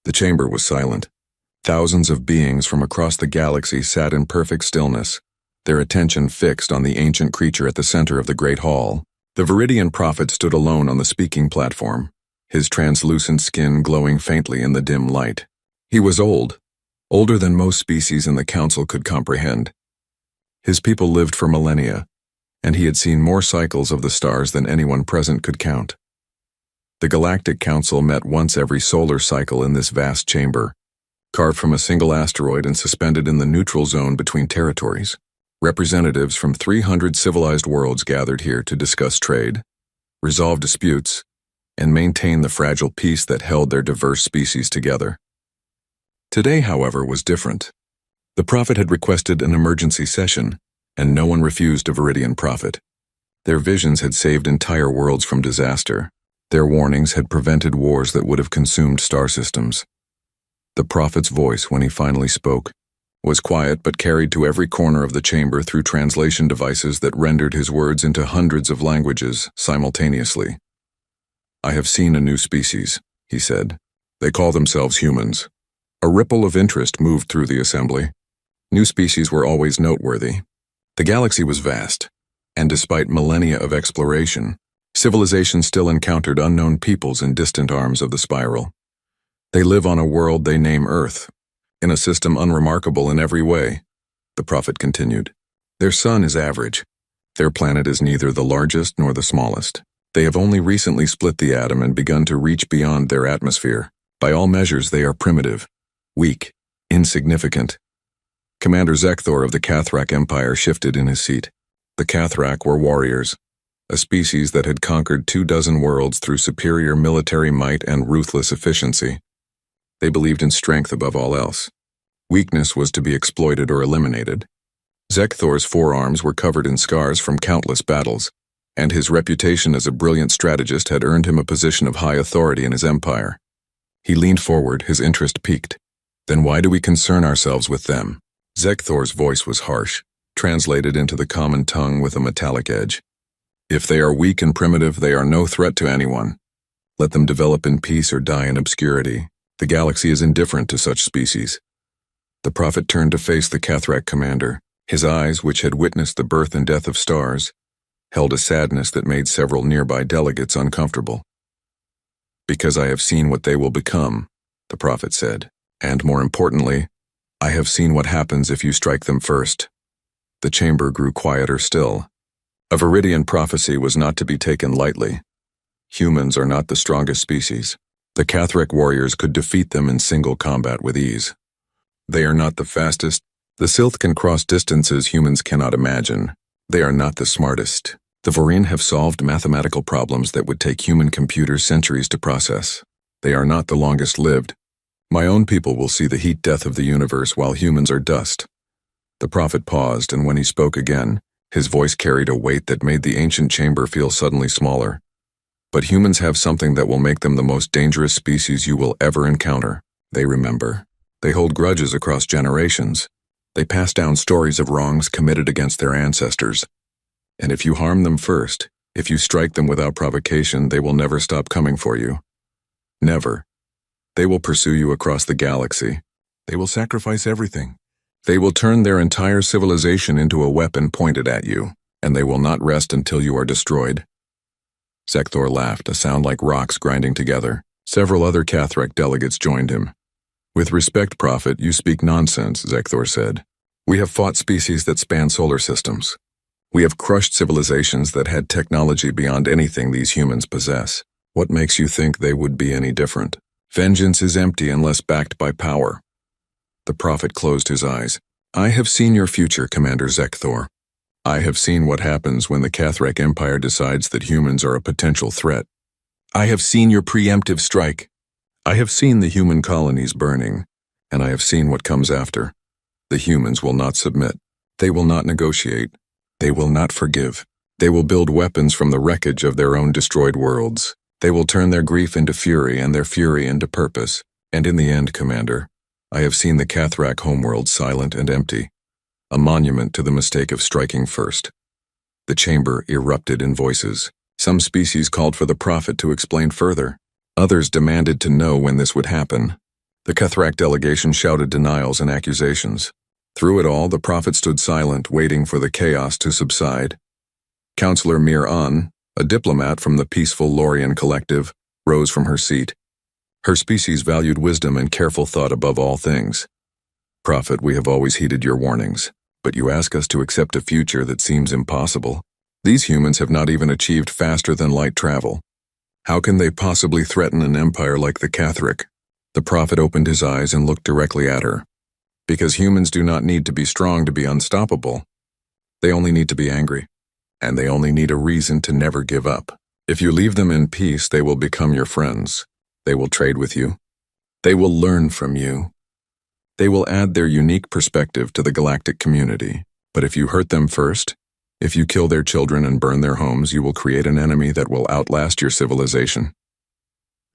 The chamber was silent. Thousands of beings from across the galaxy sat in perfect stillness, their attention fixed on the ancient creature at the center of the great hall. The Viridian prophet stood alone on the speaking platform, his translucent skin glowing faintly in the dim light. He was old, older than most species in the council could comprehend. His people lived for millennia, and he had seen more cycles of the stars than anyone present could count. The Galactic Council met once every solar cycle in this vast chamber, carved from a single asteroid and suspended in the neutral zone between territories. Representatives from 300 civilized worlds gathered here to discuss trade, resolve disputes, and maintain the fragile peace that held their diverse species together. Today, however, was different. The prophet had requested an emergency session, and no one refused a Viridian prophet. Their visions had saved entire worlds from disaster. Their warnings had prevented wars that would have consumed star systems. The prophet's voice, when he finally spoke, was quiet but carried to every corner of the chamber through translation devices that rendered his words into hundreds of languages simultaneously. "I have seen a new species," he said. "They call themselves humans." A ripple of interest moved through the assembly. New species were always noteworthy. The galaxy was vast, and despite millennia of exploration, civilization still encountered unknown peoples in distant arms of the spiral. They live on a world they name Earth, in a system unremarkable in every way, the prophet continued. Their sun is average. Their planet is neither the largest nor the smallest. They have only recently split the atom and begun to reach beyond their atmosphere. By all measures, they are primitive, weak, insignificant. Commander Zekthor of the Cathrak Empire shifted in his seat. The Cathrak were warriors, a species that had conquered 24 worlds through superior military might and ruthless efficiency. They believed in strength above all else. Weakness was to be exploited or eliminated. Zekthor's forearms were covered in scars from countless battles, and his reputation as a brilliant strategist had earned him a position of high authority in his empire. He leaned forward, his interest piqued. "Then why do we concern ourselves with them?" Zekthor's voice was harsh, translated into the common tongue with a metallic edge. "If they are weak and primitive, they are no threat to anyone. Let them develop in peace or die in obscurity. The galaxy is indifferent to such species." The prophet turned to face the Cathrak commander. His eyes, which had witnessed the birth and death of stars, held a sadness that made several nearby delegates uncomfortable. "Because I have seen what they will become," the prophet said. "And more importantly, I have seen what happens if you strike them first." The chamber grew quieter still. A Viridian prophecy was not to be taken lightly. Humans are not the strongest species. The Cathrak warriors could defeat them in single combat with ease. They are not the fastest. The Sylth can cross distances humans cannot imagine. They are not the smartest. The Viridian have solved mathematical problems that would take human computers centuries to process. They are not the longest lived. My own people will see the heat death of the universe while humans are dust. The prophet paused, and when he spoke again, his voice carried a weight that made the ancient chamber feel suddenly smaller. "But humans have something that will make them the most dangerous species you will ever encounter. They remember. They hold grudges across generations. They pass down stories of wrongs committed against their ancestors. And if you harm them first, if you strike them without provocation, they will never stop coming for you. Never. They will pursue you across the galaxy. They will sacrifice everything. They will turn their entire civilization into a weapon pointed at you, and they will not rest until you are destroyed." Zekthor laughed, a sound like rocks grinding together. Several other Cathrak delegates joined him. "With respect, prophet, you speak nonsense," Zekthor said. "We have fought species that span solar systems. We have crushed civilizations that had technology beyond anything these humans possess. What makes you think they would be any different? Vengeance is empty unless backed by power." The prophet closed his eyes. "I have seen your future, Commander Zekthor. I have seen what happens when the Cathrak Empire decides that humans are a potential threat. I have seen your preemptive strike. I have seen the human colonies burning, and I have seen what comes after. The humans will not submit. They will not negotiate. They will not forgive. They will build weapons from the wreckage of their own destroyed worlds. They will turn their grief into fury and their fury into purpose. And in the end, Commander, I have seen the Cathrak homeworld silent and empty, a monument to the mistake of striking first." The chamber erupted in voices. Some species called for the prophet to explain further. Others demanded to know when this would happen. The Kethrak delegation shouted denials and accusations. Through it all, the prophet stood silent, waiting for the chaos to subside. Counselor Mir-An, a diplomat from the peaceful Lorien collective, rose from her seat. Her species valued wisdom and careful thought above all things. Prophet, we have always heeded your warnings, but you ask us to accept a future that seems impossible. These humans have not even achieved faster than light travel. How can they possibly threaten an empire like the Kethrak? The prophet opened his eyes and looked directly at her. Because humans do not need to be strong to be unstoppable. They only need to be angry. And they only need a reason to never give up. If you leave them in peace, they will become your friends. They will trade with you. They will learn from you. They will add their unique perspective to the galactic community. But if you hurt them first, if you kill their children and burn their homes, you will create an enemy that will outlast your civilization.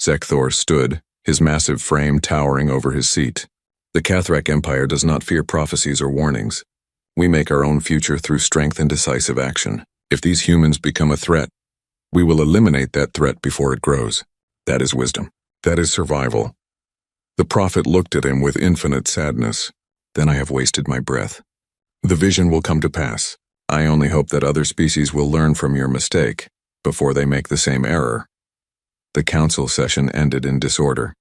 Zekthor stood, his massive frame towering over his seat. The Kethrak Empire does not fear prophecies or warnings. We make our own future through strength and decisive action. If these humans become a threat, we will eliminate that threat before it grows. That is wisdom. That is survival. The prophet looked at him with infinite sadness. Then I have wasted my breath. The vision will come to pass. I only hope that other species will learn from your mistake before they make the same error. The council session ended in disorder.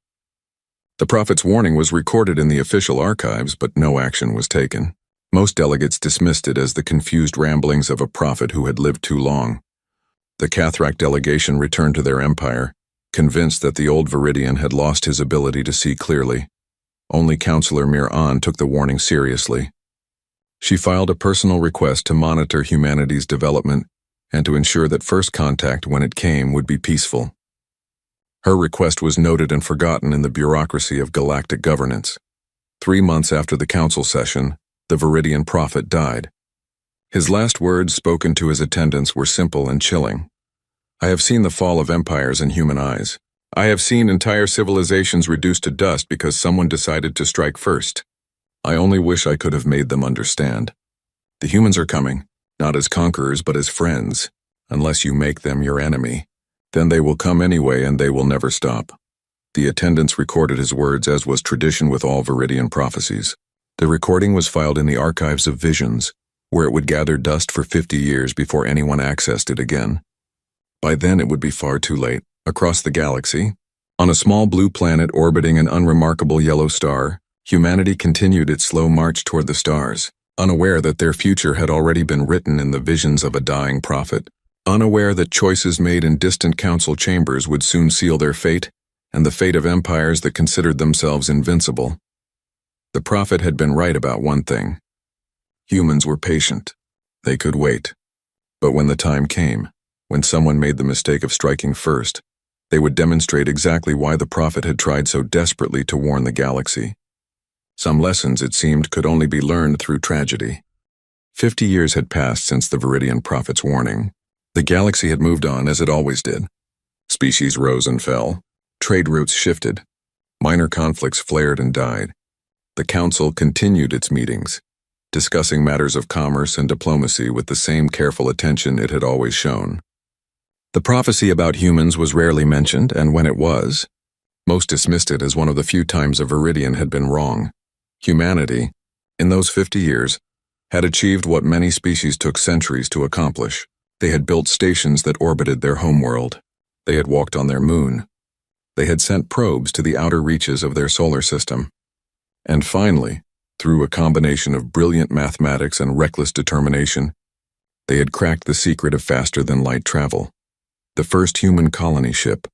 The prophet's warning was recorded in the official archives, but no action was taken. Most delegates dismissed it as the confused ramblings of a prophet who had lived too long. The Kethrak delegation returned to their empire, convinced that the old Viridian had lost his ability to see clearly. Only Counselor Mir-An took the warning seriously. She filed a personal request to monitor humanity's development and to ensure that first contact, when it came, would be peaceful. Her request was noted and forgotten in the bureaucracy of galactic governance. 3 months after the council session, the Viridian prophet died. His last words spoken to his attendants were simple and chilling. I have seen the fall of empires in human eyes. I have seen entire civilizations reduced to dust because someone decided to strike first. I only wish I could have made them understand. The humans are coming, not as conquerors but as friends, unless you make them your enemy. Then they will come anyway and they will never stop. The attendants recorded his words as was tradition with all Viridian prophecies. The recording was filed in the archives of visions, where it would gather dust for 50 years before anyone accessed it again. By then it would be far too late. Across the galaxy, on a small blue planet orbiting an unremarkable yellow star, humanity continued its slow march toward the stars, unaware that their future had already been written in the visions of a dying prophet, unaware that choices made in distant council chambers would soon seal their fate, and the fate of empires that considered themselves invincible. The prophet had been right about one thing. Humans were patient. They could wait. But when the time came, when someone made the mistake of striking first, they would demonstrate exactly why the prophet had tried so desperately to warn the galaxy. Some lessons, it seemed, could only be learned through tragedy. 50 years had passed since the Viridian prophet's warning. The galaxy had moved on as it always did. Species rose and fell. Trade routes shifted. Minor conflicts flared and died. The council continued its meetings, discussing matters of commerce and diplomacy with the same careful attention it had always shown. The prophecy about humans was rarely mentioned, and when it was, most dismissed it as one of the few times a Viridian had been wrong. Humanity, in those 50 years, had achieved what many species took centuries to accomplish. They had built stations that orbited their homeworld. They had walked on their moon. They had sent probes to the outer reaches of their solar system. And finally, through a combination of brilliant mathematics and reckless determination, they had cracked the secret of faster-than-light travel. The first human colony ship,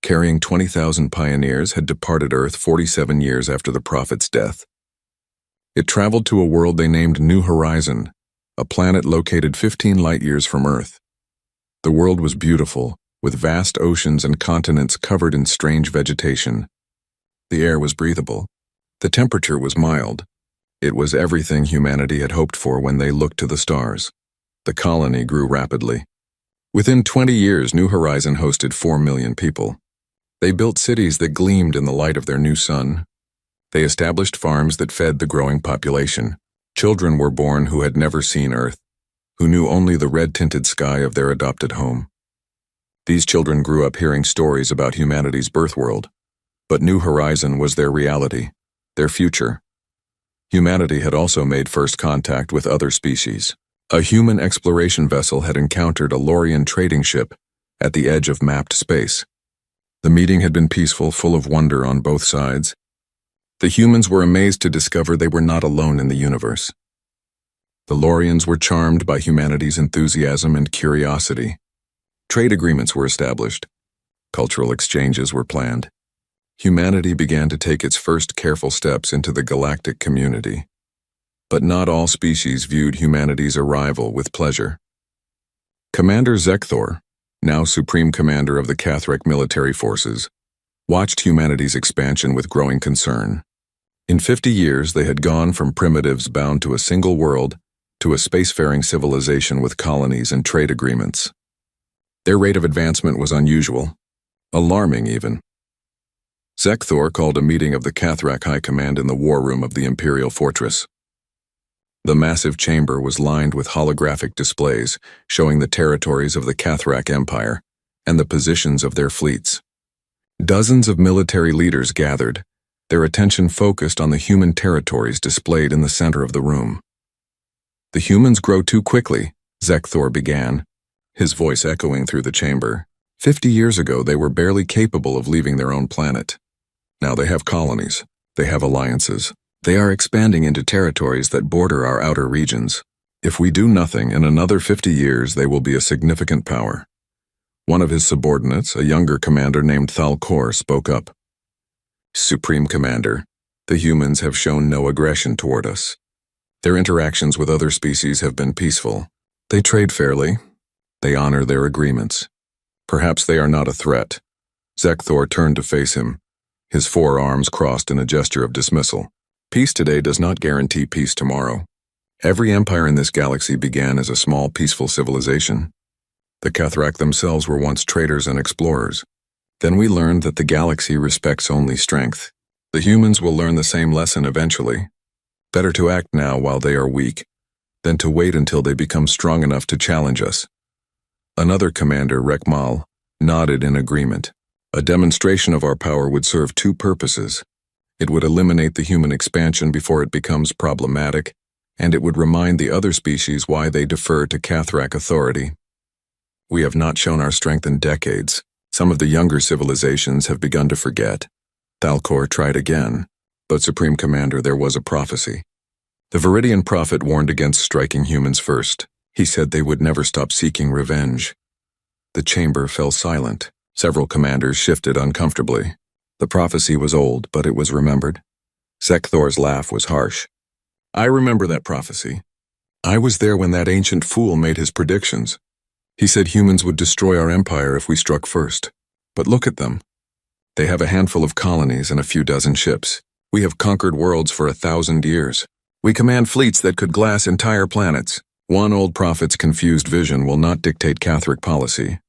carrying 20,000 pioneers, had departed Earth 47 years after the prophet's death. It traveled to a world they named New Horizon, a planet located 15 light-years from Earth. The world was beautiful, with vast oceans and continents covered in strange vegetation. The air was breathable. The temperature was mild. It was everything humanity had hoped for when they looked to the stars. The colony grew rapidly. Within 20 years, New Horizon hosted 4 million people. They built cities that gleamed in the light of their new sun. They established farms that fed the growing population. Children were born who had never seen Earth, who knew only the red-tinted sky of their adopted home. These children grew up hearing stories about humanity's birth world, But New Horizon was their reality, their future. Humanity had also made first contact with other species. A human exploration vessel had encountered a Lorian trading ship at the edge of mapped space. The meeting had been peaceful, full of wonder on both sides. The humans were amazed to discover they were not alone in the universe. The Lorians were charmed by humanity's enthusiasm and curiosity. Trade agreements were established. Cultural exchanges were planned. Humanity began to take its first careful steps into the galactic community. But not all species viewed humanity's arrival with pleasure. Commander Zekthor, now Supreme Commander of the Cathrek military forces, watched humanity's expansion with growing concern. In 50 years, they had gone from primitives bound to a single world to a spacefaring civilization with colonies and trade agreements. Their rate of advancement was unusual, alarming even. Zekthor called a meeting of the Cathrek High Command in the war room of the Imperial Fortress. The massive chamber was lined with holographic displays showing the territories of the Cathrek Empire and the positions of their fleets. Dozens of military leaders gathered, their attention focused on the human territories displayed in the center of the room. "The humans grow too quickly," Zekthor began, his voice echoing through the chamber. 50 years ago, they were barely capable of leaving their own planet. Now they have colonies, they have alliances. They are expanding into territories that border our outer regions. If we do nothing, in another 50 years they will be a significant power. One of his subordinates, a younger commander named Thalkor, spoke up. "Supreme Commander, the humans have shown no aggression toward us. Their interactions with other species have been peaceful. They trade fairly. They honor their agreements. Perhaps they are not a threat." Zekthor turned to face him, his forearms crossed in a gesture of dismissal. "Peace today does not guarantee peace tomorrow. Every empire in this galaxy began as a small, peaceful civilization. The Cathrek themselves were once traders and explorers. Then we learned that the galaxy respects only strength. The humans will learn the same lesson eventually. Better to act now while they are weak, than to wait until they become strong enough to challenge us." Another commander, Rekmal, nodded in agreement. "A demonstration of our power would serve two purposes. It would eliminate the human expansion before it becomes problematic, and it would remind the other species why they defer to Cathrek authority. We have not shown our strength in decades. Some of the younger civilizations have begun to forget." Thalkor tried again, but Supreme Commander, there was a prophecy. The Viridian prophet warned against striking humans first. He said they would never stop seeking revenge. The chamber fell silent. Several commanders shifted uncomfortably. The prophecy was old, but it was remembered. Zekthor's laugh was harsh. "I remember that prophecy. I was there when that ancient fool made his predictions. He said humans would destroy our empire if we struck first. But look at them. They have a handful of colonies and a few dozen ships. We have conquered worlds for 1,000 years. We command fleets that could glass entire planets. One old prophet's confused vision will not dictate Cathrek policy."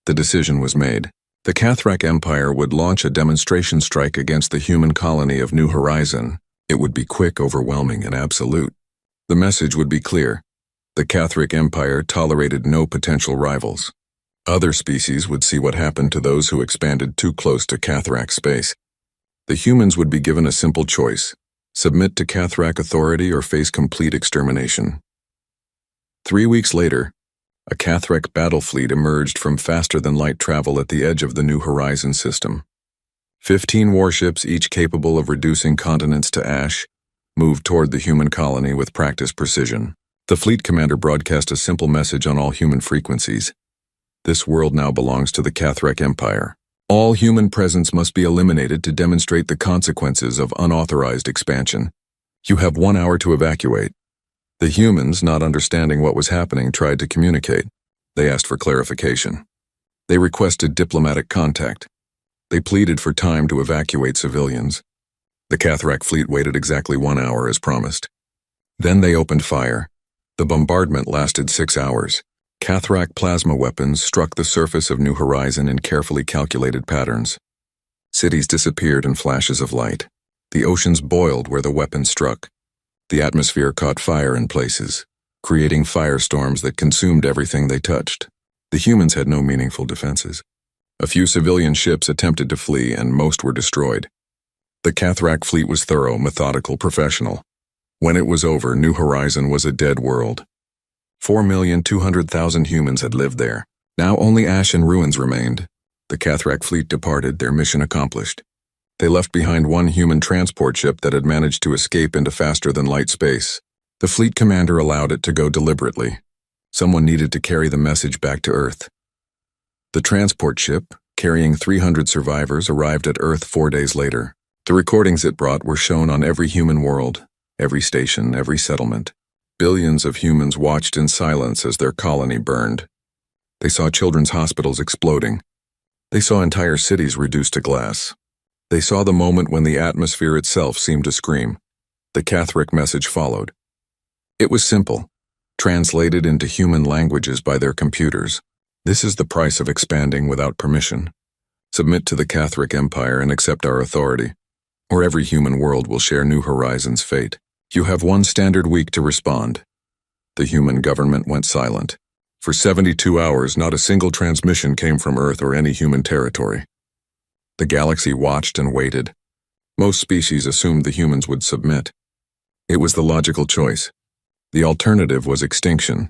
The decision was made. The Cathrek Empire would launch a demonstration strike against the human colony of New Horizon. It would be quick, overwhelming, and absolute. The message would be clear. The Cathrek Empire tolerated no potential rivals. Other species would see what happened to those who expanded too close to Cathrek space. The humans would be given a simple choice: submit to Cathrek authority or face complete extermination. 3 weeks later, a Cathrek battle fleet emerged from faster-than-light travel at the edge of the New Horizon system. 15 warships, each capable of reducing continents to ash, moved toward the human colony with practiced precision. The fleet commander broadcast a simple message on all human frequencies. "This world now belongs to the Cathrek Empire. All human presence must be eliminated to demonstrate the consequences of unauthorized expansion. You have 1 hour to evacuate." The humans, not understanding what was happening, tried to communicate. They asked for clarification. They requested diplomatic contact. They pleaded for time to evacuate civilians. The Cathrek fleet waited exactly 1 hour as promised. Then they opened fire. The bombardment lasted 6 hours. Cathrek plasma weapons struck the surface of New Horizon in carefully calculated patterns. Cities disappeared in flashes of light. The oceans boiled where the weapons struck. The atmosphere caught fire in places, creating firestorms that consumed everything they touched. The humans had no meaningful defenses. A few civilian ships attempted to flee, and most were destroyed. The Cathrak fleet was thorough, methodical, professional. When it was over, New Horizon was a dead world. 4,200,000 humans had lived there. Now only ash and ruins remained. The Cathrak fleet departed, their mission accomplished. They left behind one human transport ship that had managed to escape into faster-than-light space. The fleet commander allowed it to go deliberately. Someone needed to carry the message back to Earth. The transport ship, carrying 300 survivors, arrived at Earth 4 days later. The recordings it brought were shown on every human world, every station, every settlement. Billions of humans watched in silence as their colony burned. They saw children's hospitals exploding. They saw entire cities reduced to glass. They saw the moment when the atmosphere itself seemed to scream. The Cathrak message followed. It was simple, translated into human languages by their computers. This is the price of expanding without permission. Submit to the Cathrak Empire and accept our authority, or every human world will share New Horizon's fate. You have 1 standard week to respond. The human government went silent. For 72 hours, not a single transmission came from Earth or any human territory. The galaxy watched and waited. Most species assumed the humans would submit. It was the logical choice. The alternative was extinction.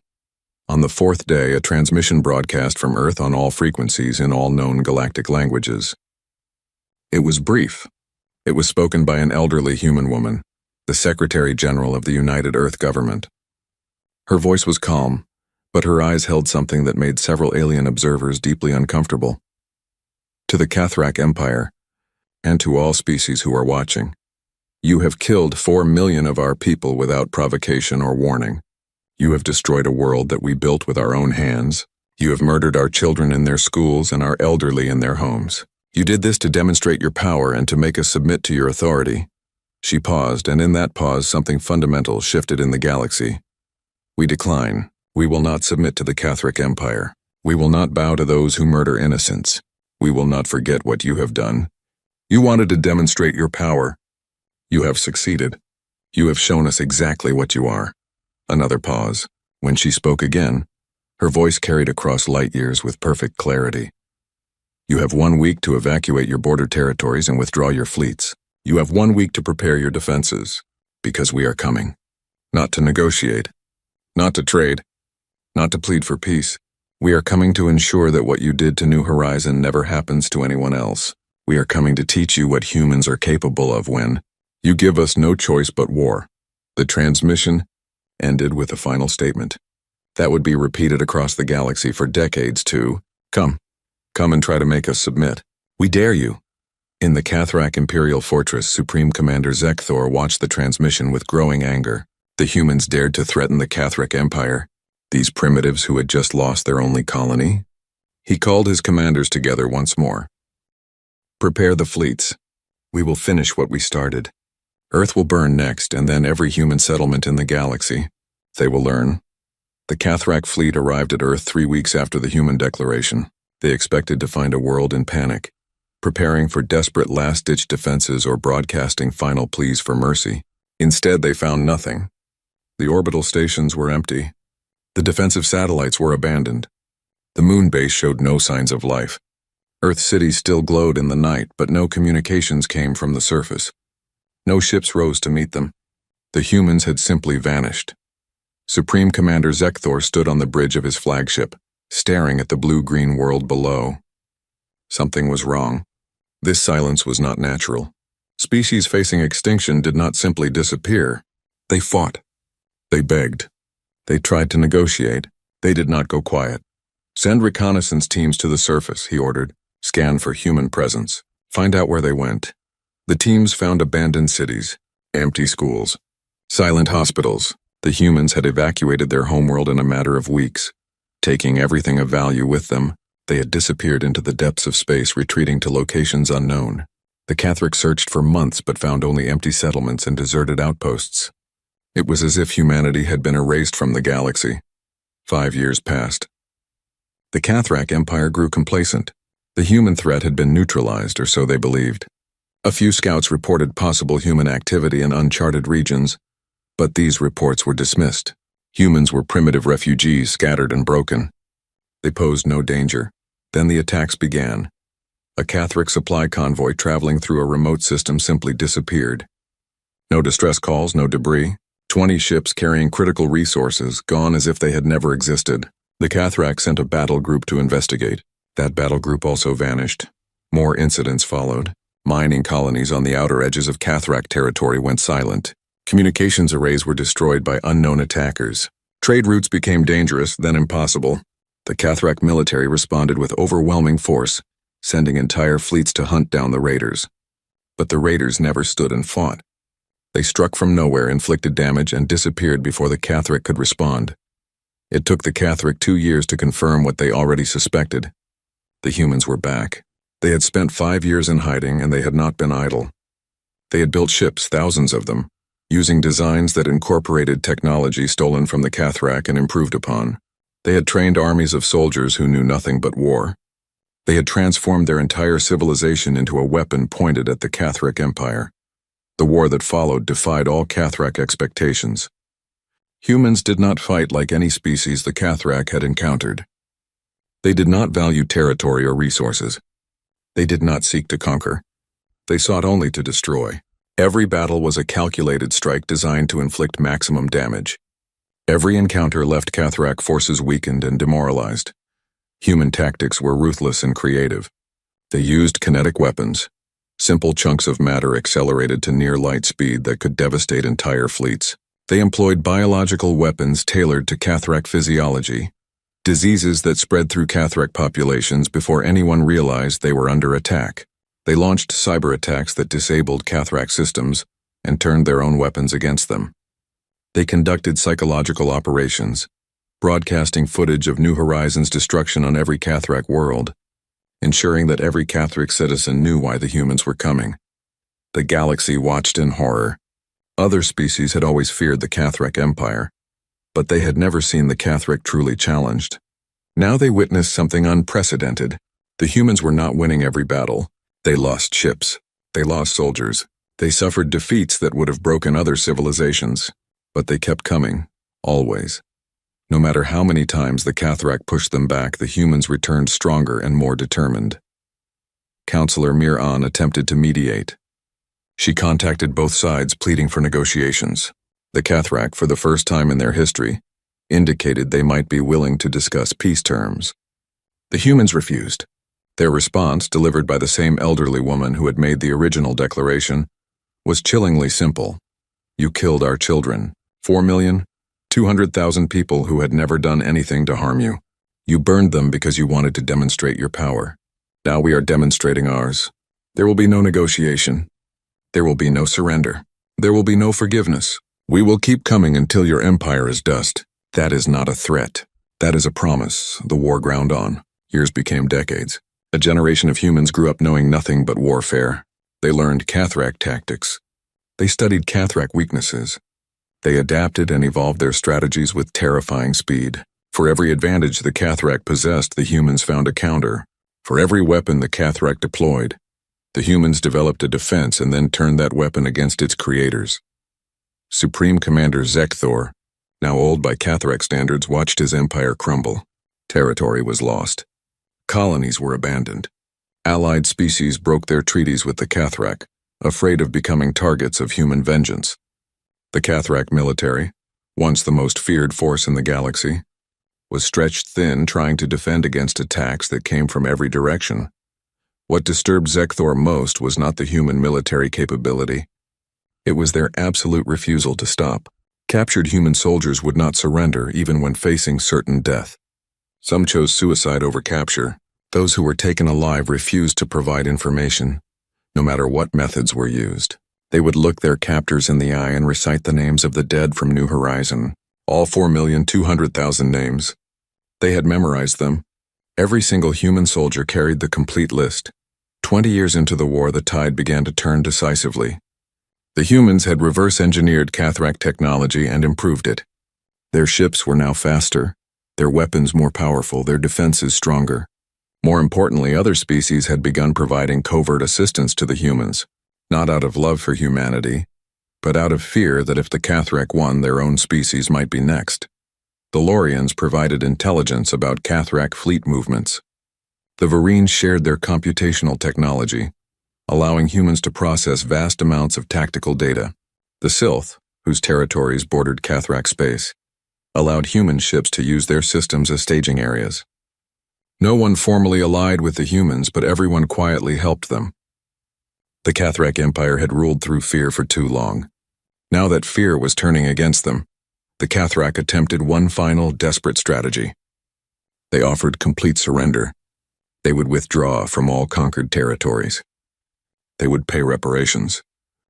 On the 4th day, a transmission broadcast from Earth on all frequencies in all known galactic languages. It was brief. It was spoken by an elderly human woman, the Secretary General of the United Earth Government. Her voice was calm, but her eyes held something that made several alien observers deeply uncomfortable. To the Cathrak Empire, and to all species who are watching, you have killed 4 million of our people without provocation or warning. You have destroyed a world that we built with our own hands. You have murdered our children in their schools and our elderly in their homes. You did this to demonstrate your power and to make us submit to your authority. She paused, and in that pause something fundamental shifted in the galaxy. We decline. We will not submit to the Cathrak Empire. We will not bow to those who murder innocents. We will not forget what you have done. You wanted to demonstrate your power. You have succeeded. You have shown us exactly what you are. Another pause. When she spoke again, her voice carried across light years with perfect clarity. You have 1 week to evacuate your border territories and withdraw your fleets. You have 1 week to prepare your defenses, because we are coming. Not to negotiate, not to trade, not to plead for peace. We are coming to ensure that what you did to New Horizon never happens to anyone else. We are coming to teach you what humans are capable of when you give us no choice but war. The transmission ended with a final statement. That would be repeated across the galaxy for decades to, come and try to make us submit. We dare you. In the Cathrak Imperial Fortress, Supreme Commander Zekthor watched the transmission with growing anger. The humans dared to threaten the Cathrak Empire, these primitives who had just lost their only colony. He called his commanders together once more. Prepare the fleets. We will finish what we started. Earth will burn next, and then every human settlement in the galaxy. They will learn. The Cathrak fleet arrived at Earth 3 weeks after the human declaration. They expected to find a world in panic, preparing for desperate last-ditch defenses or broadcasting final pleas for mercy. Instead, they found nothing. The orbital stations were empty. The defensive satellites were abandoned. The moon base showed no signs of life. Earth cities still glowed in the night, but no communications came from the surface. No ships rose to meet them. The humans had simply vanished. Supreme Commander Zekthor stood on the bridge of his flagship, staring at the blue-green world below. Something was wrong. This silence was not natural. Species facing extinction did not simply disappear. They fought. They begged. They tried to negotiate. They did not go quiet. Send reconnaissance teams to the surface, he ordered. Scan for human presence. Find out where they went. The teams found abandoned cities, empty schools, silent hospitals. The humans had evacuated their homeworld in a matter of weeks. Taking everything of value with them, they had disappeared into the depths of space, retreating to locations unknown. The Cathrak searched for months but found only empty settlements and deserted outposts. It was as if humanity had been erased from the galaxy. 5 years passed. The Cathrak Empire grew complacent. The human threat had been neutralized, or so they believed. A few scouts reported possible human activity in uncharted regions, but these reports were dismissed. Humans were primitive refugees, scattered and broken. They posed no danger. Then the attacks began. A Catholic supply convoy traveling through a remote system simply disappeared. No distress calls, no debris. 20 ships carrying critical resources, gone as if they had never existed. The Cathrak sent a battle group to investigate. That battle group also vanished. More incidents followed. Mining colonies on the outer edges of Cathrak territory went silent. Communications arrays were destroyed by unknown attackers. Trade routes became dangerous, then impossible. The Cathrak military responded with overwhelming force, sending entire fleets to hunt down the raiders. But the raiders never stood and fought. They struck from nowhere, inflicted damage, and disappeared before the Cathrak could respond. It took the Cathrak 2 years to confirm what they already suspected. The humans were back. They had spent 5 years in hiding, and they had not been idle. They had built ships, thousands of them, using designs that incorporated technology stolen from the Cathrak and improved upon. They had trained armies of soldiers who knew nothing but war. They had transformed their entire civilization into a weapon pointed at the Cathrak Empire. The war that followed defied all Cathrak expectations. Humans did not fight like any species the Cathrak had encountered. They did not value territory or resources. They did not seek to conquer. They sought only to destroy. Every battle was a calculated strike designed to inflict maximum damage. Every encounter left Cathrak forces weakened and demoralized. Human tactics were ruthless and creative. They used kinetic weapons, simple chunks of matter accelerated to near-light speed that could devastate entire fleets. They employed biological weapons tailored to Cathrak physiology, diseases that spread through Cathrak populations before anyone realized they were under attack. They launched cyber attacks that disabled Cathrak systems and turned their own weapons against them. They conducted psychological operations, broadcasting footage of New Horizons' destruction on every Cathrak world, ensuring that every Cathrak citizen knew why the humans were coming. The galaxy watched in horror. Other species had always feared the Cathrak Empire, but they had never seen the Cathrak truly challenged. Now they witnessed something unprecedented. The humans were not winning every battle. They lost ships. They lost soldiers. They suffered defeats that would have broken other civilizations. But they kept coming, always. No matter how many times the Cathrak pushed them back, the humans returned stronger and more determined. Counselor Mir-An attempted to mediate. She contacted both sides, pleading for negotiations. The Cathrak, for the first time in their history, indicated they might be willing to discuss peace terms. The humans refused. Their response, delivered by the same elderly woman who had made the original declaration, was chillingly simple. You killed our children. 4,200,000 people who had never done anything to harm you. You burned them because you wanted to demonstrate your power. Now we are demonstrating ours. There will be no negotiation. There will be no surrender. There will be no forgiveness. We will keep coming until your empire is dust. That is not a threat. That is a promise. The war ground on. Years became decades. A generation of humans grew up knowing nothing but warfare. They learned Cathrak tactics. They studied Cathrak weaknesses. They adapted and evolved their strategies with terrifying speed. For every advantage the Cathrak possessed, the humans found a counter. For every weapon the Cathrak deployed, the humans developed a defense and then turned that weapon against its creators. Supreme Commander Zekthor, now old by Cathrak standards, watched his empire crumble. Territory was lost. Colonies were abandoned. Allied species broke their treaties with the Cathrak, afraid of becoming targets of human vengeance. The Cathrak military, once the most feared force in the galaxy, was stretched thin trying to defend against attacks that came from every direction. What disturbed Zekthor most was not the human military capability. It was their absolute refusal to stop. Captured human soldiers would not surrender even when facing certain death. Some chose suicide over capture. Those who were taken alive refused to provide information, no matter what methods were used. They would look their captors in the eye and recite the names of the dead from New Horizon, all 4,200,000 names. They had memorized them. Every single human soldier carried the complete list. 20 years into the war, the tide began to turn decisively. The humans had reverse-engineered Cathrak technology and improved it. Their ships were now faster, their weapons more powerful, their defenses stronger. More importantly, other species had begun providing covert assistance to the humans, not out of love for humanity, but out of fear that if the Cathrak won, their own species might be next. The Lorians provided intelligence about Cathrak fleet movements. The Varines shared their computational technology, allowing humans to process vast amounts of tactical data. The Sylth, whose territories bordered Cathrak space, allowed human ships to use their systems as staging areas. No one formally allied with the humans, but everyone quietly helped them. The Cathrak Empire had ruled through fear for too long. Now that fear was turning against them, the Cathrak attempted one final, desperate strategy. They offered complete surrender. They would withdraw from all conquered territories. They would pay reparations.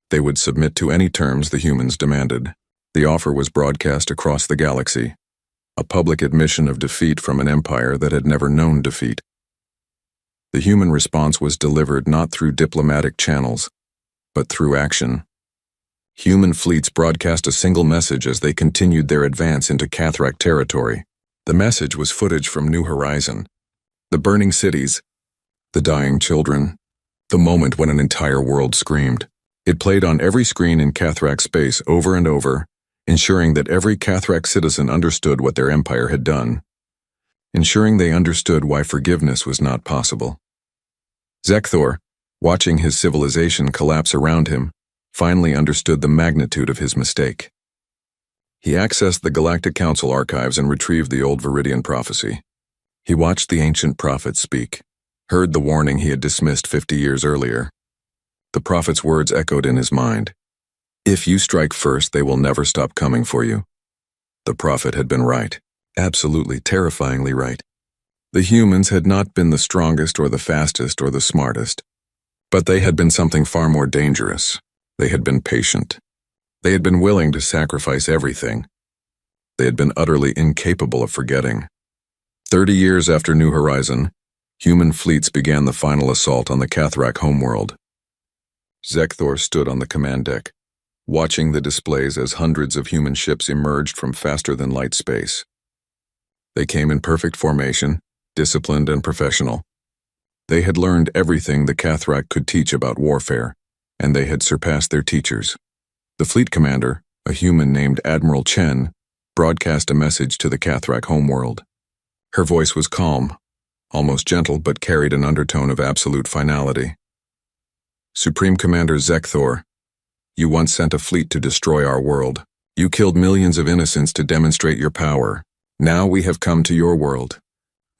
They would submit to any terms the humans demanded. The offer was broadcast across the galaxy, a public admission of defeat from an empire that had never known defeat. The human response was delivered not through diplomatic channels, but through action. Human fleets broadcast a single message as they continued their advance into Cathrak territory. The message was footage from New Horizon. The burning cities, the dying children, the moment when an entire world screamed. It played on every screen in Cathrak space over and over, ensuring that every Cathrak citizen understood what their empire had done, ensuring they understood why forgiveness was not possible. Zekthor, watching his civilization collapse around him, finally understood the magnitude of his mistake. He accessed the Galactic Council archives and retrieved the old Viridian prophecy. He watched the ancient prophets speak, heard the warning he had dismissed 50 years earlier. The prophet's words echoed in his mind. If you strike first, they will never stop coming for you. The prophet had been right, absolutely terrifyingly right. The humans had not been the strongest or the fastest or the smartest, but they had been something far more dangerous. They had been patient. They had been willing to sacrifice everything. They had been utterly incapable of forgetting. 30 years after New Horizon, human fleets began the final assault on the Cathrak homeworld. Zekthor stood on the command deck, watching the displays as hundreds of human ships emerged from faster-than-light space. They came in perfect formation, disciplined and professional. They had learned everything the Cathrak could teach about warfare, and they had surpassed their teachers. The fleet commander, a human named Admiral Chen, broadcast a message to the Cathrak homeworld. Her voice was calm, almost gentle, but carried an undertone of absolute finality. Supreme Commander Zekthor, you once sent a fleet to destroy our world. You killed millions of innocents to demonstrate your power. Now we have come to your world.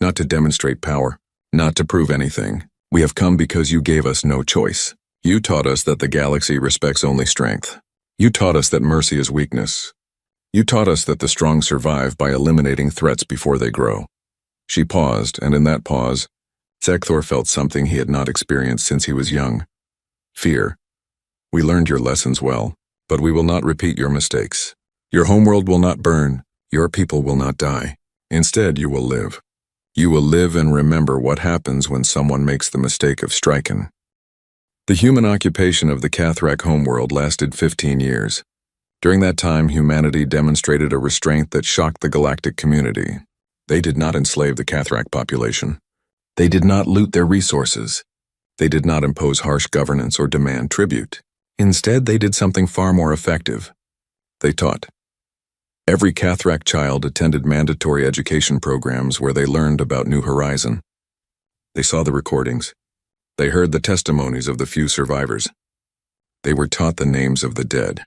Not to demonstrate power, not to prove anything. We have come because you gave us no choice. You taught us that the galaxy respects only strength. You taught us that mercy is weakness. You taught us that the strong survive by eliminating threats before they grow. She paused, and in that pause, Zekthor felt something he had not experienced since he was young. Fear. We learned your lessons well, but we will not repeat your mistakes. Your homeworld will not burn. Your people will not die. Instead, you will live. You will live and remember what happens when someone makes the mistake of striking. The human occupation of the Cathrak homeworld lasted 15 years. During that time, humanity demonstrated a restraint that shocked the galactic community. They did not enslave the Cathrak population. They did not loot their resources. They did not impose harsh governance or demand tribute. Instead, they did something far more effective. They taught. Every Cathrak child attended mandatory education programs where they learned about New Horizon. They saw the recordings. They heard the testimonies of the few survivors. They were taught the names of the dead.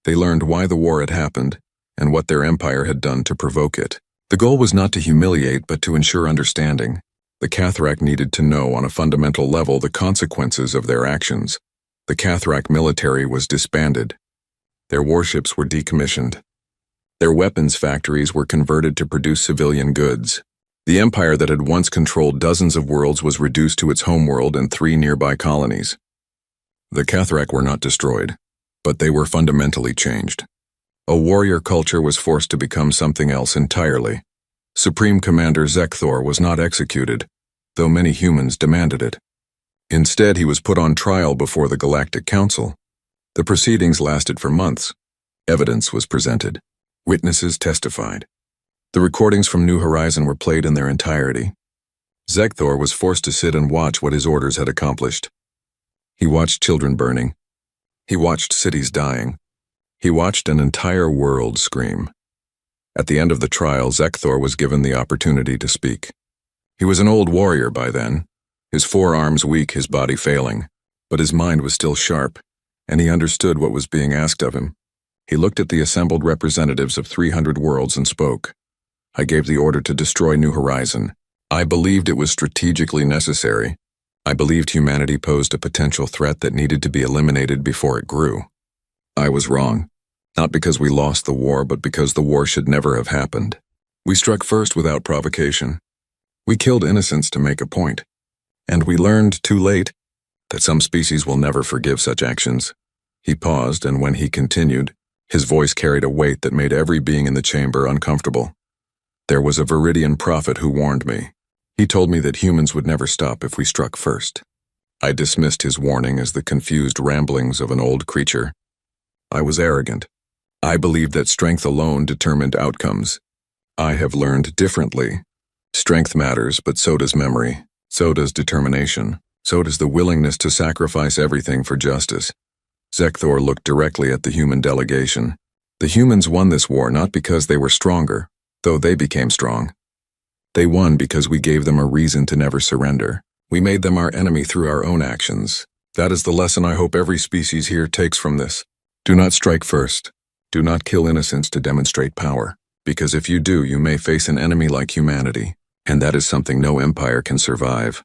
They learned why the war had happened and what their empire had done to provoke it. The goal was not to humiliate, but to ensure understanding. The Cathrak needed to know on a fundamental level the consequences of their actions. The Cathrak military was disbanded. Their warships were decommissioned. Their weapons factories were converted to produce civilian goods. The empire that had once controlled dozens of worlds was reduced to its homeworld and 3 nearby colonies. The Cathrak were not destroyed, but they were fundamentally changed. A warrior culture was forced to become something else entirely. Supreme Commander Zekthor was not executed, though many humans demanded it. Instead, he was put on trial before the Galactic Council. The proceedings lasted for months. Evidence was presented. Witnesses testified. The recordings from New Horizon were played in their entirety. Zekthor was forced to sit and watch what his orders had accomplished. He watched children burning. He watched cities dying. He watched an entire world scream. At the end of the trial, Zekthor was given the opportunity to speak. He was an old warrior by then, his forearms weak, his body failing, but his mind was still sharp, and he understood what was being asked of him. He looked at the assembled representatives of 300 worlds and spoke. I gave the order to destroy New Horizon. I believed it was strategically necessary. I believed humanity posed a potential threat that needed to be eliminated before it grew. I was wrong, not because we lost the war, but because the war should never have happened. We struck first without provocation. We killed innocents to make a point. And we learned too late that some species will never forgive such actions. He paused, and when he continued, his voice carried a weight that made every being in the chamber uncomfortable. There was a Viridian prophet who warned me. He told me that humans would never stop if we struck first. I dismissed his warning as the confused ramblings of an old creature. I was arrogant. I believed that strength alone determined outcomes. I have learned differently. Strength matters, but so does memory. So does determination. So does the willingness to sacrifice everything for justice. Zekthor looked directly at the human delegation. The humans won this war not because they were stronger, though they became strong. They won because we gave them a reason to never surrender. We made them our enemy through our own actions. That is the lesson I hope every species here takes from this. Do not strike first. Do not kill innocents to demonstrate power, because if you do, you may face an enemy like humanity, and that is something no empire can survive.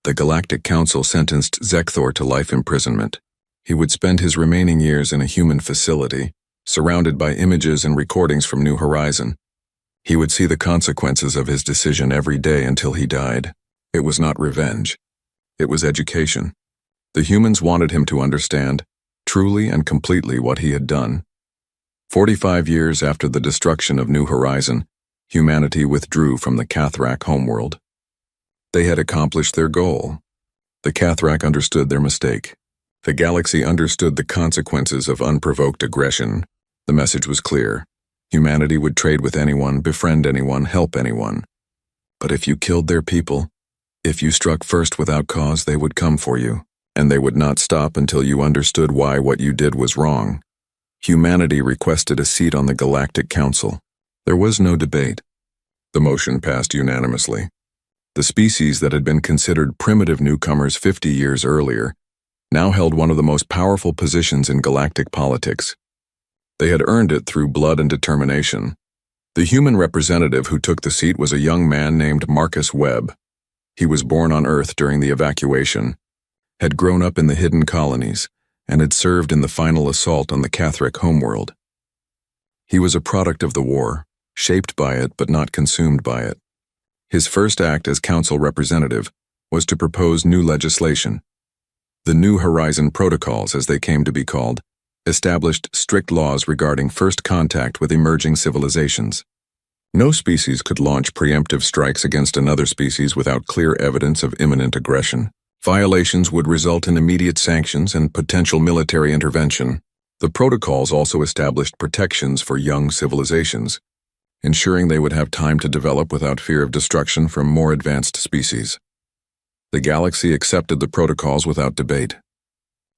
The Galactic Council sentenced Zekthor to life imprisonment. He would spend his remaining years in a human facility, surrounded by images and recordings from New Horizon. He would see the consequences of his decision every day until he died. It was not revenge. It was education. The humans wanted him to understand, truly and completely, what he had done. 45 years after the destruction of New Horizon, humanity withdrew from the Cathrak homeworld. They had accomplished their goal. The Cathrak understood their mistake. The galaxy understood the consequences of unprovoked aggression. The message was clear. Humanity would trade with anyone, befriend anyone, help anyone. But if you killed their people, if you struck first without cause, they would come for you, and they would not stop until you understood why what you did was wrong. Humanity requested a seat on the Galactic Council. There was no debate. The motion passed unanimously. The species that had been considered primitive newcomers 50 years earlier now held one of the most powerful positions in galactic politics. They had earned it through blood and determination. The human representative who took the seat was a young man named Marcus Webb. He was born on Earth during the evacuation, had grown up in the hidden colonies, and had served in the final assault on the Cathrak homeworld. He was a product of the war, shaped by it but not consumed by it. His first act as council representative was to propose new legislation. The New Horizon Protocols, as they came to be called, established strict laws regarding first contact with emerging civilizations. No species could launch preemptive strikes against another species without clear evidence of imminent aggression. Violations would result in immediate sanctions and potential military intervention. The protocols also established protections for young civilizations, ensuring they would have time to develop without fear of destruction from more advanced species. The galaxy accepted the protocols without debate.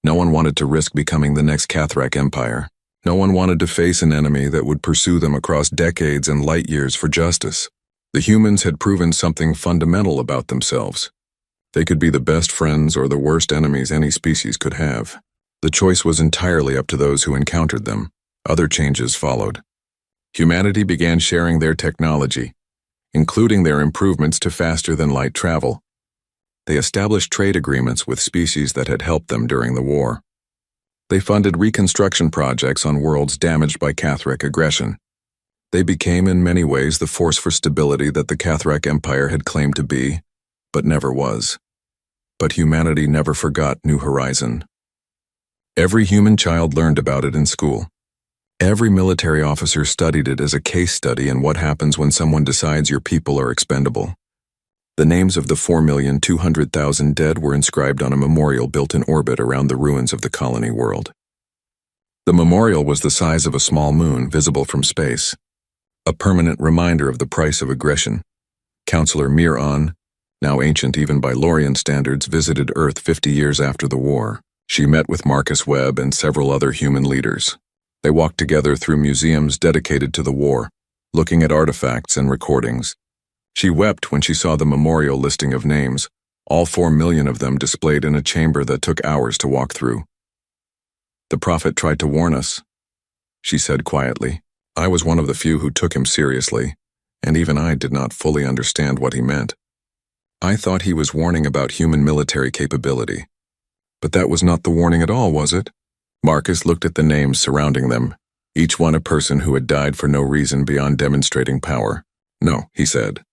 No one wanted to risk becoming the next Cathrak Empire. No one wanted to face an enemy that would pursue them across decades and light years for justice. The humans had proven something fundamental about themselves. They could be the best friends or the worst enemies any species could have. The choice was entirely up to those who encountered them. Other changes followed. Humanity began sharing their technology, including their improvements to faster-than-light travel. They established trade agreements with species that had helped them during the war. They funded reconstruction projects on worlds damaged by Cathrak aggression. They became in many ways the force for stability that the Cathrak Empire had claimed to be, but never was. But humanity never forgot New Horizon. Every human child learned about it in school. Every military officer studied it as a case study in what happens when someone decides your people are expendable. The names of the 4,200,000 dead were inscribed on a memorial built in orbit around the ruins of the colony world. The memorial was the size of a small moon visible from space, a permanent reminder of the price of aggression. Counselor Mir-On, now ancient even by Lorian standards, visited Earth 50 years after the war. She met with Marcus Webb and several other human leaders. They walked together through museums dedicated to the war, looking at artifacts and recordings. She wept when she saw the memorial listing of names, all 4 million of them displayed in a chamber that took hours to walk through. "The prophet tried to warn us," she said quietly. I was one of the few who took him seriously, and even I did not fully understand what he meant. I thought he was warning about human military capability. But that was not the warning at all, was it? Marcus looked at the names surrounding them, each one a person who had died for no reason beyond demonstrating power. "No," he said.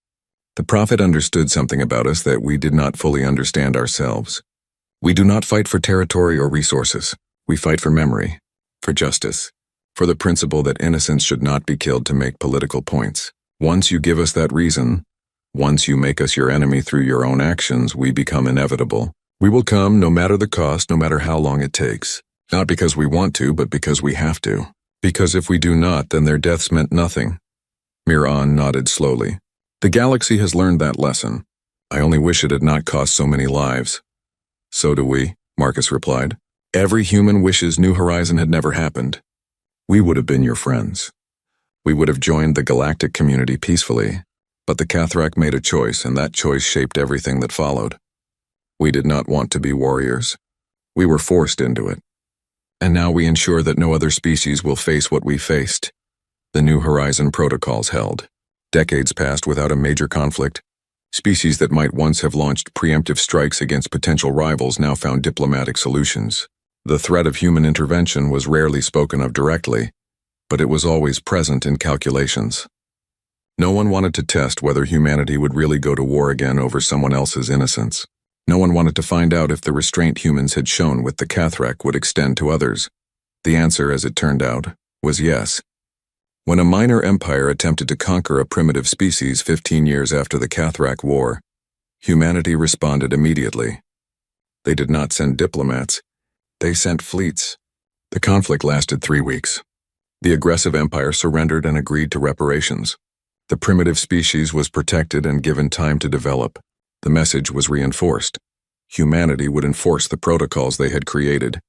"The prophet understood something about us that we did not fully understand ourselves. We do not fight for territory or resources. We fight for memory, for justice, for the principle that innocents should not be killed to make political points. Once you give us that reason, once you make us your enemy through your own actions, we become inevitable. We will come no matter the cost, no matter how long it takes. Not because we want to, but because we have to. Because if we do not, then their deaths meant nothing." Miran nodded slowly. "The galaxy has learned that lesson. I only wish it had not cost so many lives." "So do we," Marcus replied. "Every human wishes New Horizon had never happened. We would have been your friends. We would have joined the galactic community peacefully. But the Cathrak made a choice, and that choice shaped everything that followed. We did not want to be warriors. We were forced into it. And now we ensure that no other species will face what we faced." The New Horizon protocols held. Decades passed without a major conflict. Species that might once have launched preemptive strikes against potential rivals now found diplomatic solutions. The threat of human intervention was rarely spoken of directly, but it was always present in calculations. No one wanted to test whether humanity would really go to war again over someone else's innocence. No one wanted to find out if the restraint humans had shown with the Cathrak would extend to others. The answer, as it turned out, was yes. When a minor empire attempted to conquer a primitive species 15 years after the Cathrak War, humanity responded immediately. They did not send diplomats. They sent fleets. The conflict lasted 3 weeks. The aggressive empire surrendered and agreed to reparations. The primitive species was protected and given time to develop. The message was reinforced. Humanity would enforce the protocols they had created,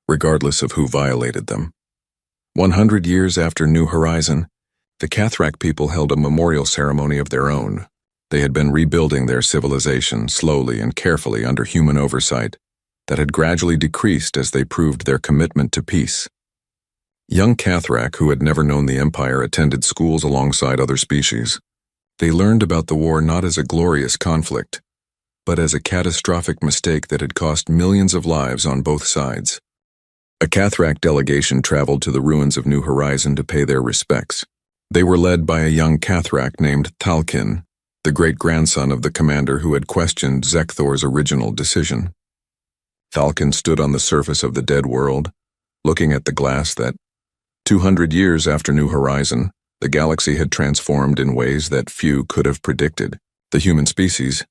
regardless of who violated them. 100 years after New Horizon, the Cathrak people held a memorial ceremony of their own. They had been rebuilding their civilization slowly and carefully under human oversight that had gradually decreased as they proved their commitment to peace. Young Cathrak, who had never known the Empire, attended schools alongside other species. They learned about the war not as a glorious conflict, but as a catastrophic mistake that had cost millions of lives on both sides. A Cathrak delegation traveled to the ruins of New Horizon to pay their respects. They were led by a young Cathrak named Thalkin, the great-grandson of the commander who had questioned Zekthor's original decision. Thalkin stood on the surface of the dead world, looking at the glass that, 200 years after New Horizon, the galaxy had transformed in ways that few could have predicted. The human species,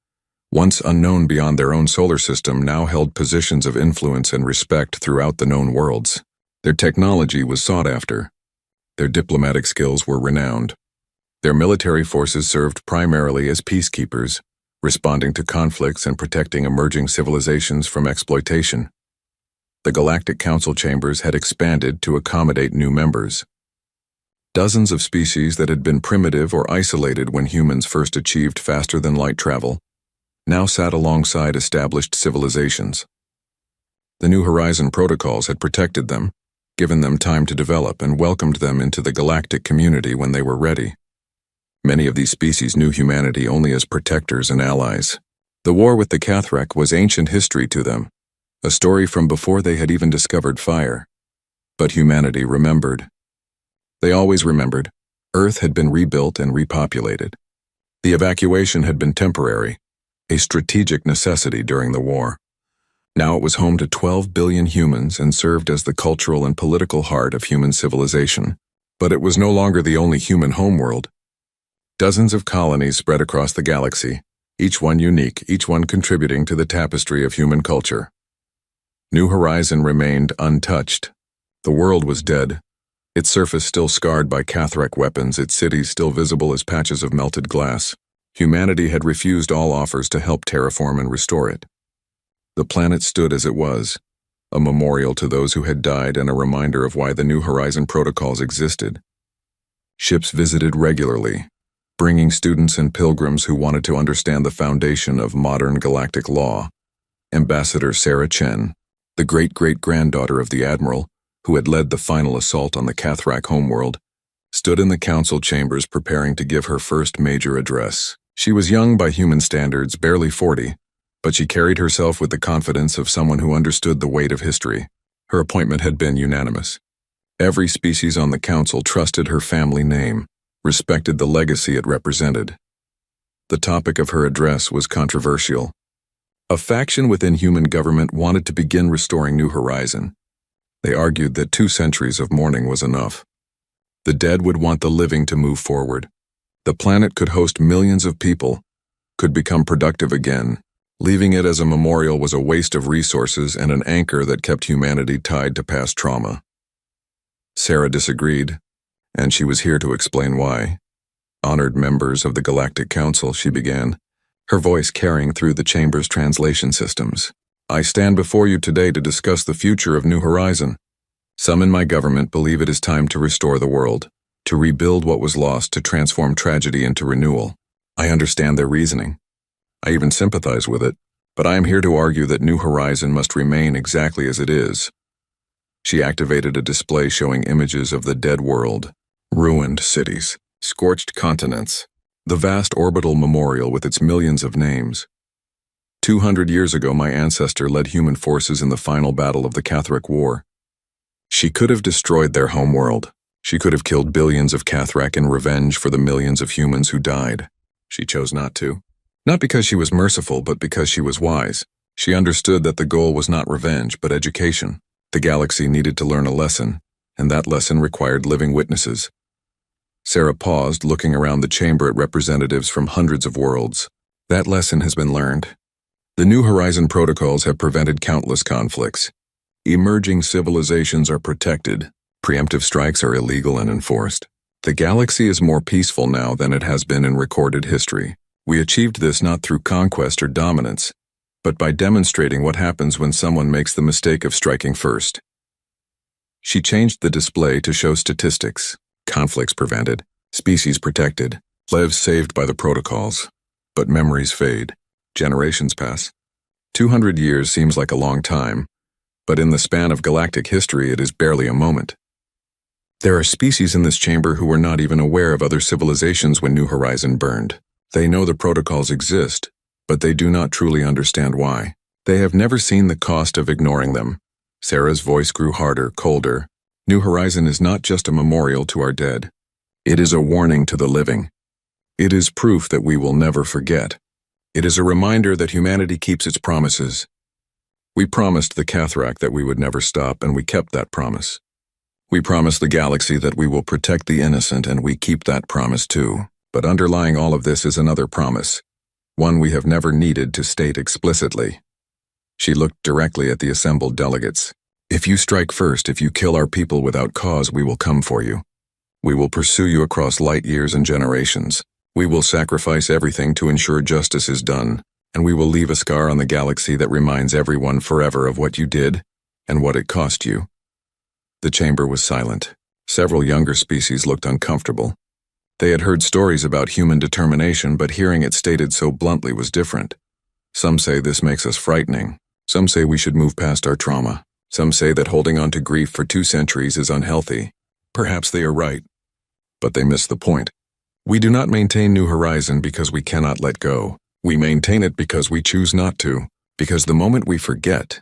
once unknown beyond their own solar system, now held positions of influence and respect throughout the known worlds. Their technology was sought after. Their diplomatic skills were renowned. Their military forces served primarily as peacekeepers, responding to conflicts and protecting emerging civilizations from exploitation. The Galactic Council chambers had expanded to accommodate new members. Dozens of species that had been primitive or isolated when humans first achieved faster-than-light travel now sat alongside established civilizations. The New Horizon protocols had protected them, given them time to develop, and welcomed them into the galactic community when they were ready. Many of these species knew humanity only as protectors and allies. The war with the Cathrak was ancient history to them, a story from before they had even discovered fire. But humanity remembered. They always remembered. Earth had been rebuilt and repopulated. The evacuation had been temporary, a strategic necessity during the war. Now it was home to 12 billion humans and served as the cultural and political heart of human civilization. But it was no longer the only human homeworld. Dozens of colonies spread across the galaxy, each one unique, each one contributing to the tapestry of human culture. New Horizon remained untouched. The world was dead, its surface still scarred by Cathrak weapons, its cities still visible as patches of melted glass. Humanity had refused all offers to help terraform and restore it. The planet stood as it was, a memorial to those who had died and a reminder of why the New Horizon protocols existed. Ships visited regularly, bringing students and pilgrims who wanted to understand the foundation of modern galactic law. Ambassador Sarah Chen, the great-great-granddaughter of the admiral who had led the final assault on the Cathrak homeworld, stood in the council chambers preparing to give her first major address. She was young by human standards, barely 40, but she carried herself with the confidence of someone who understood the weight of history. Her appointment had been unanimous. Every species on the council trusted her family name, respected the legacy it represented. The topic of her address was controversial. A faction within human government wanted to begin restoring New Horizon. They argued that 2 centuries of mourning was enough. The dead would want the living to move forward. The planet could host millions of people, could become productive again. Leaving it as a memorial was a waste of resources and an anchor that kept humanity tied to past trauma. Sarah disagreed, and she was here to explain why. Honored members of the Galactic Council, she began, her voice carrying through the chamber's translation systems. I stand before you today to discuss the future of New Horizon. Some in my government believe it is time to restore the world, to rebuild what was lost, to transform tragedy into renewal. I understand their reasoning. I even sympathize with it, but I am here to argue that New Horizon must remain exactly as it is. She activated a display showing images of the dead world, ruined cities, scorched continents, the vast orbital memorial with its millions of names. 200 years ago, my ancestor led human forces in the final battle of the Cathrak War. She could have destroyed their homeworld. She could have killed billions of Cathrak in revenge for the millions of humans who died. She chose not to. Not because she was merciful, but because she was wise. She understood that the goal was not revenge, but education. The galaxy needed to learn a lesson, and that lesson required living witnesses. Sarah paused, looking around the chamber at representatives from hundreds of worlds. That lesson has been learned. The New Horizon protocols have prevented countless conflicts. Emerging civilizations are protected. Preemptive strikes are illegal and enforced. The galaxy is more peaceful now than it has been in recorded history. We achieved this not through conquest or dominance, but by demonstrating what happens when someone makes the mistake of striking first. She changed the display to show statistics. Conflicts prevented, species protected, lives saved by the protocols. But memories fade. Generations pass. 200 years seems like a long time, but in the span of galactic history it is barely a moment. There are species in this chamber who were not even aware of other civilizations when New Horizon burned. They know the protocols exist, but they do not truly understand why. They have never seen the cost of ignoring them. Sarah's voice grew harder, colder. New Horizon is not just a memorial to our dead. It is a warning to the living. It is proof that we will never forget. It is a reminder that humanity keeps its promises. We promised the Cathrak that we would never stop, and we kept that promise. We promised the galaxy that we will protect the innocent, and we keep that promise too. But underlying all of this is another promise, one we have never needed to state explicitly. She looked directly at the assembled delegates. If you strike first, if you kill our people without cause, we will come for you. We will pursue you across light years and generations. We will sacrifice everything to ensure justice is done, and we will leave a scar on the galaxy that reminds everyone forever of what you did and what it cost you. The chamber was silent. Several younger species looked uncomfortable. They had heard stories about human determination, but hearing it stated so bluntly was different. Some say this makes us frightening. Some say we should move past our trauma. Some say that holding on to grief for 2 centuries is unhealthy. Perhaps they are right, but they miss the point. We do not maintain New Horizon because we cannot let go. We maintain it because we choose not to, because the moment we forget,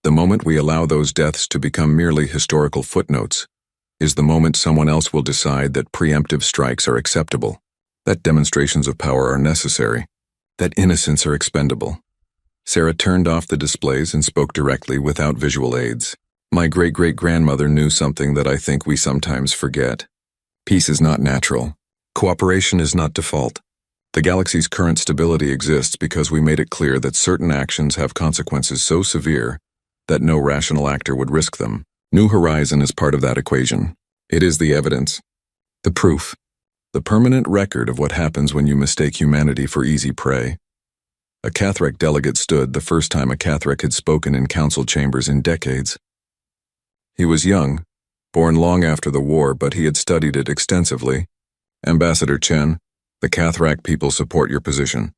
the moment we allow those deaths to become merely historical footnotes, is the moment someone else will decide that preemptive strikes are acceptable, that demonstrations of power are necessary, that innocents are expendable. Sarah turned off the displays and spoke directly without visual aids. My great-great-grandmother knew something that I think we sometimes forget. Peace is not natural. Cooperation is not default. The galaxy's current stability exists because we made it clear that certain actions have consequences so severe that no rational actor would risk them. New Horizon is part of that equation. It is the evidence, the proof, the permanent record of what happens when you mistake humanity for easy prey. A Cathrak delegate stood, the first time a Cathrak had spoken in council chambers in decades. He was young, born long after the war, but he had studied it extensively. Ambassador Chen, The Cathrak people support your position.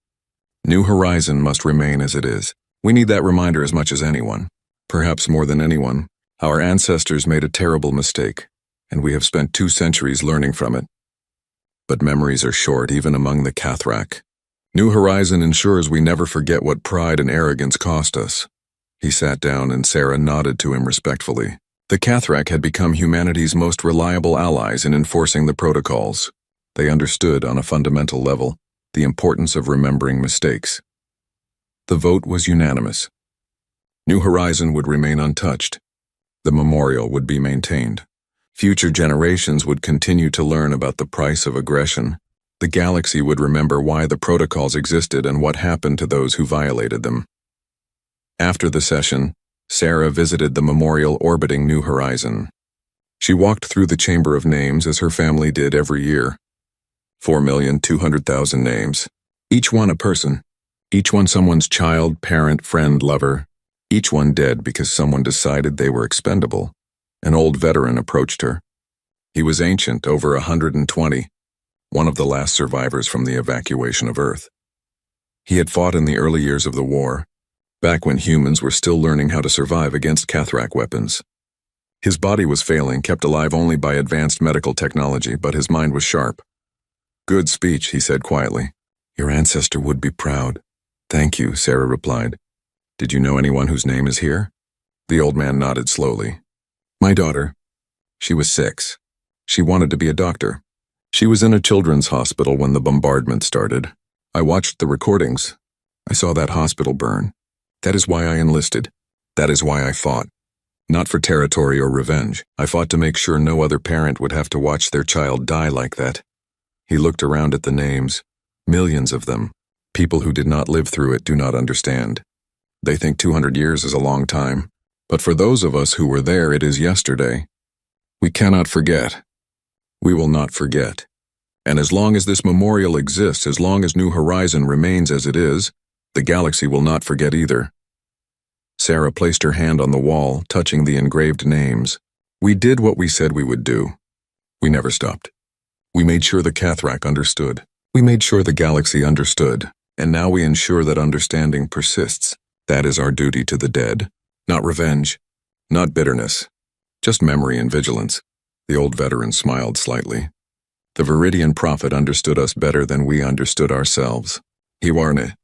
New Horizon must remain as it is. We need that reminder as much as anyone. Perhaps more than anyone, our ancestors made a terrible mistake, and we have spent 2 centuries learning from it. But memories are short even among the Cathrak. New Horizon ensures we never forget what pride and arrogance cost us. He sat down and Sarah nodded to him respectfully. The Cathrak had become humanity's most reliable allies in enforcing the protocols. They understood, on a fundamental level, the importance of remembering mistakes. The vote was unanimous. New Horizon would remain untouched. The memorial would be maintained. Future generations would continue to learn about the price of aggression. The galaxy would remember why the protocols existed and what happened to those who violated them. After the session, Sarah visited the memorial orbiting New Horizon. She walked through the Chamber of Names as her family did every year. 4,200,000 names. Each one a person. Each one someone's child, parent, friend, lover. Each one dead because someone decided they were expendable. An old veteran approached her. He was ancient, over 120, one of the last survivors from the evacuation of Earth. He had fought in the early years of the war, back when humans were still learning how to survive against Cathrak weapons. His body was failing, kept alive only by advanced medical technology, but his mind was sharp. "Good speech," he said quietly. "Your ancestor would be proud." "Thank you," Sarah replied. "Did you know anyone whose name is here?" The old man nodded slowly. "My daughter. She was 6. She wanted to be a doctor. She was in a children's hospital when the bombardment started. I watched the recordings. I saw that hospital burn. That is why I enlisted. That is why I fought. Not for territory or revenge. I fought to make sure no other parent would have to watch their child die like that." He looked around at the names. Millions of them. People who did not live through it do not understand. They think 200 years is a long time. But for those of us who were there, it is yesterday. We cannot forget. We will not forget. And as long as this memorial exists, as long as New Horizon remains as it is, the galaxy will not forget either. Sarah placed her hand on the wall, touching the engraved names. We did what we said we would do. We never stopped. We made sure the Cathrak understood. We made sure the galaxy understood. And now we ensure that understanding persists. That is our duty to the dead. Not revenge. Not bitterness. Just memory and vigilance. The old veteran smiled slightly. The Viridian prophet understood us better than we understood ourselves. Hiwarne.